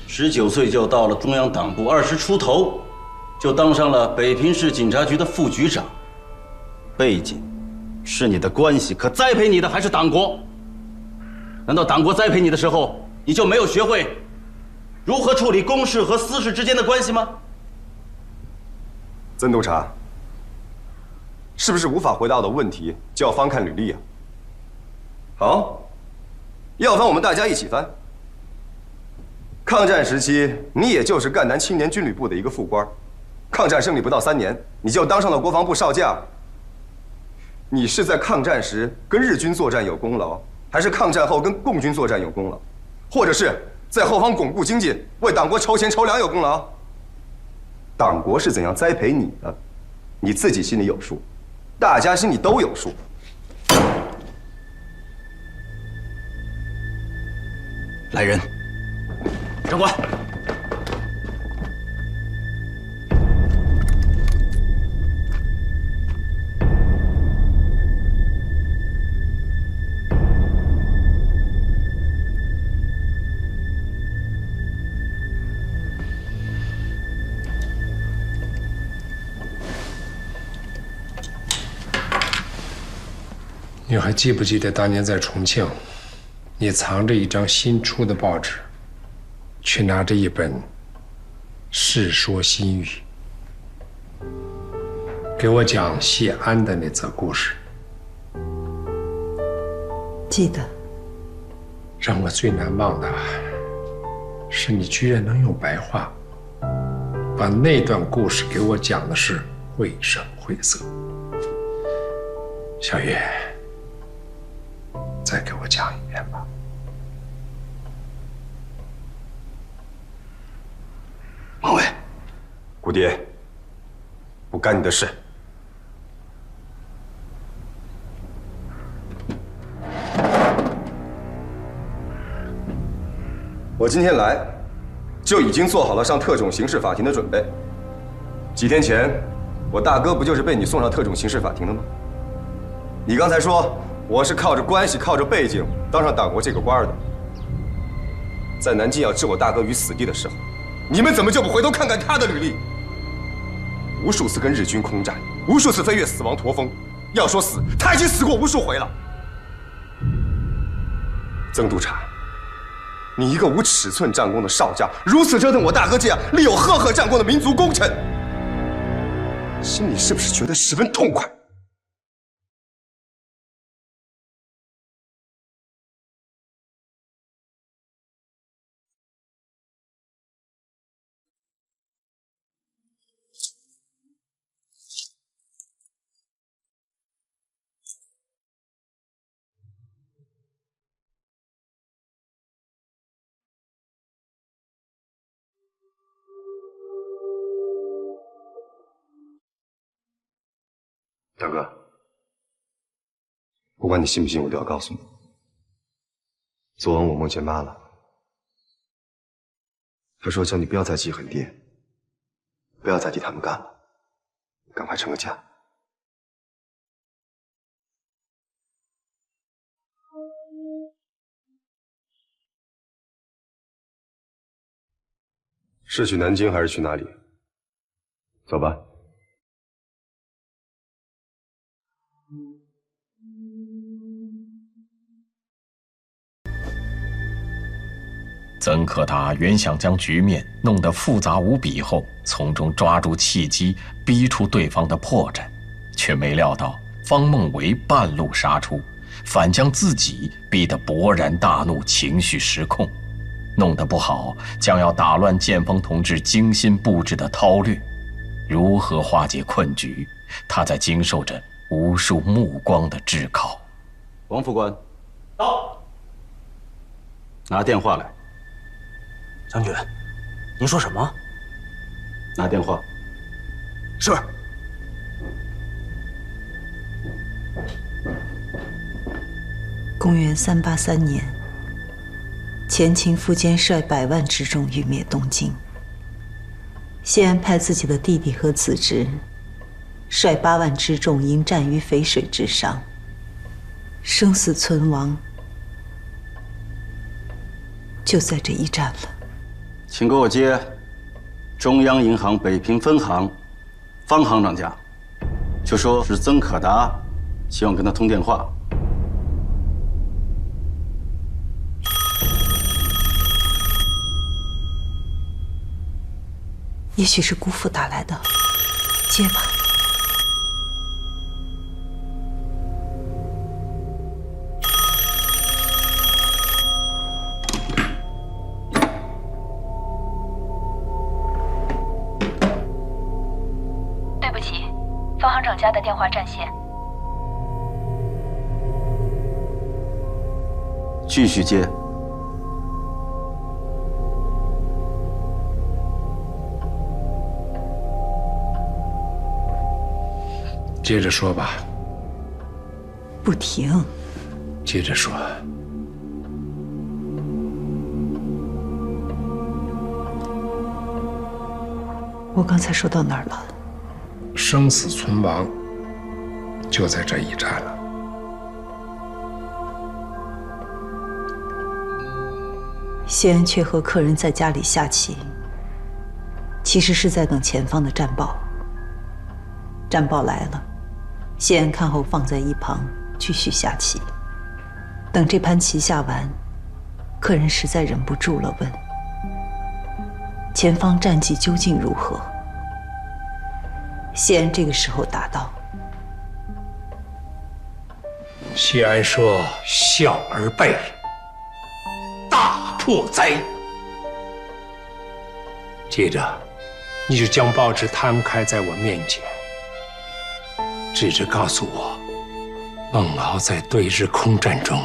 ，19岁就到了中央党部，20出头就当上了北平市警察局的副局长。背景是你的关系，可栽培你的还是党国。难道党国栽培你的时候，你就没有学会如何处理公事和私事之间的关系吗？曾督察，是不是无法回答我的问题就要翻看履历啊？好，要翻我们大家一起翻。抗战时期，你也就是赣南青年军旅部的一个副官，抗战胜利不到3年，你就当上了国防部少将。你是在抗战时跟日军作战有功劳，还是抗战后跟共军作战有功劳，或者是在后方巩固经济，为党国筹钱筹粮有功劳？党国是怎样栽培你的，你自己心里有数，大家心里都有数。来人，长官。你还记不记得当年在重庆，你藏着一张新出的报纸，去拿着一本《世说新语》，给我讲谢安的那则故事？记得。让我最难忘的是你居然能用白话把那段故事给我讲的是绘声绘色。小月，再给我讲一遍吧。孟伟，姑爹，不干你的事。我今天来，就已经做好了上特种刑事法庭的准备。几天前，我大哥不就是被你送上特种刑事法庭了吗？你刚才说我是靠着关系、靠着背景当上党国这个官的，在南京要置我大哥于死地的时候，你们怎么就不回头看看他的履历？无数次跟日军空战，无数次飞越死亡驼峰。要说死，他已经死过无数回了。曾督察，你一个无尺寸战功的少将，如此折腾我大哥这样立有赫赫战功的民族功臣，心里是不是觉得十分痛快？大哥，不管你信不信，我都要告诉你，昨晚我梦见妈了。她说叫你不要再记恨爹，不要再替他们干了，赶快成个家。是去南京还是去哪里？走吧。曾可达原想将局面弄得复杂无比后，从中抓住契机，逼出对方的破绽，却没料到方孟维半路杀出，反将自己逼得勃然大怒，情绪失控，弄得不好将要打乱剑锋同志精心布置的韬略。如何化解困局，他在经受着无数目光的炙烤。王副官，到，拿电话来。将军，您说什么？拿电话。是。公元383年，前秦苻坚率100万之众欲灭东京。谢安派自己的弟弟和子侄，率8万之众迎战于淝水之上，生死存亡就在这一战了。请给我接中央银行北平分行方行长家，就说是曾可达，希望跟他通电话。也许是姑父打来的，接吧。对不起，方行长家的电话占线。继续接。接着说吧。不停。接着说。我刚才说到哪儿了？生死存亡就在这一战了。谢安却和客人在家里下棋，其实是在等前方的战报。战报来了，谢安看后放在一旁，继续下棋。等这盘棋下完，客人实在忍不住了，问：前方战绩究竟如何？谢安这个时候答道：谢安说：“笑而败，大破哉！”接着，你就将报纸摊开在我面前，指着告诉我，孟敖在对日空战中，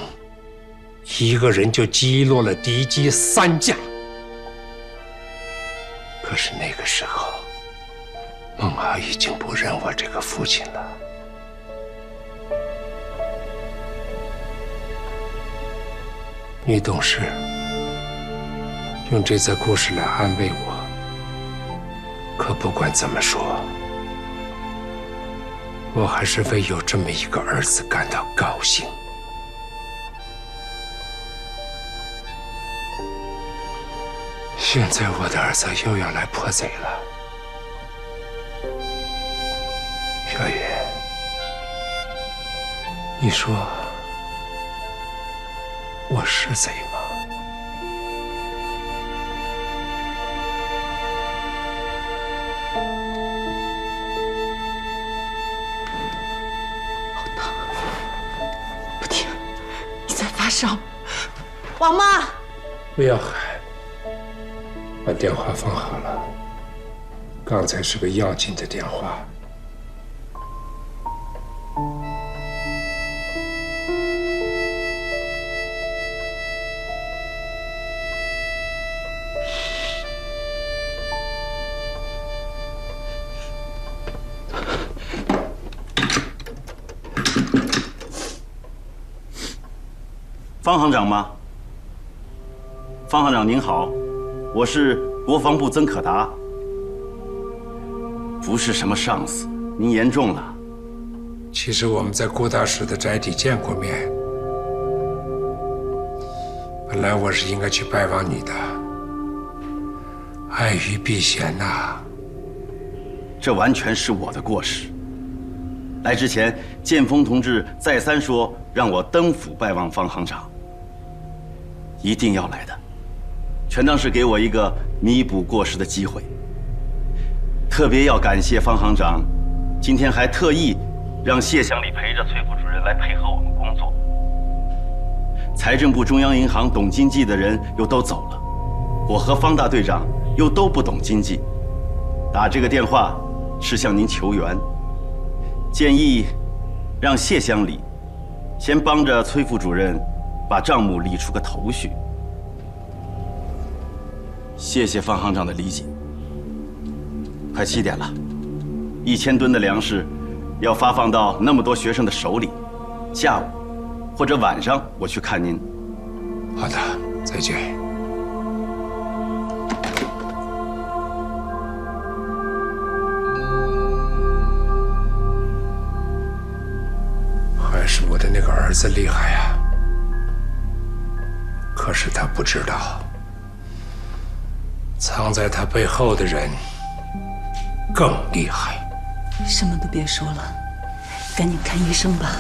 一个人就击落了敌机3架。可是那个时候，孟敖已经不认我这个父亲了。你懂事，用这则故事来安慰我。可不管怎么说，我还是为有这么一个儿子感到高兴。现在我的儿子又要来破贼了，小雨，你说我是贼吗？好疼，不停，你在发烧。王妈，不要喊，把电话放好了。刚才是个要紧的电话。方行长吗？方行长您好，我是国防部曾可达。不是什么上司，您言重了。其实我们在郭大使的宅邸见过面。本来我是应该去拜访你的，碍于避嫌呐。这完全是我的过失。来之前，建峰同志再三说让我登府拜望方行长，一定要来的，全当是给我一个弥补过失的机会。特别要感谢方行长，今天还特意让谢乡里陪着崔副主任来配合我们工作。财政部中央银行懂经济的人又都走了，我和方大队长又都不懂经济，打这个电话是向您求援，建议让谢乡里先帮着崔副主任把账目理出个头绪。谢谢方行长的理解。快7点了，1000吨的粮食要发放到那么多学生的手里，下午或者晚上我去看您。好的，再见。还是我的那个儿子厉害呀，可是他不知道，藏在他背后的人更厉害。什么都别说了，赶紧看医生吧。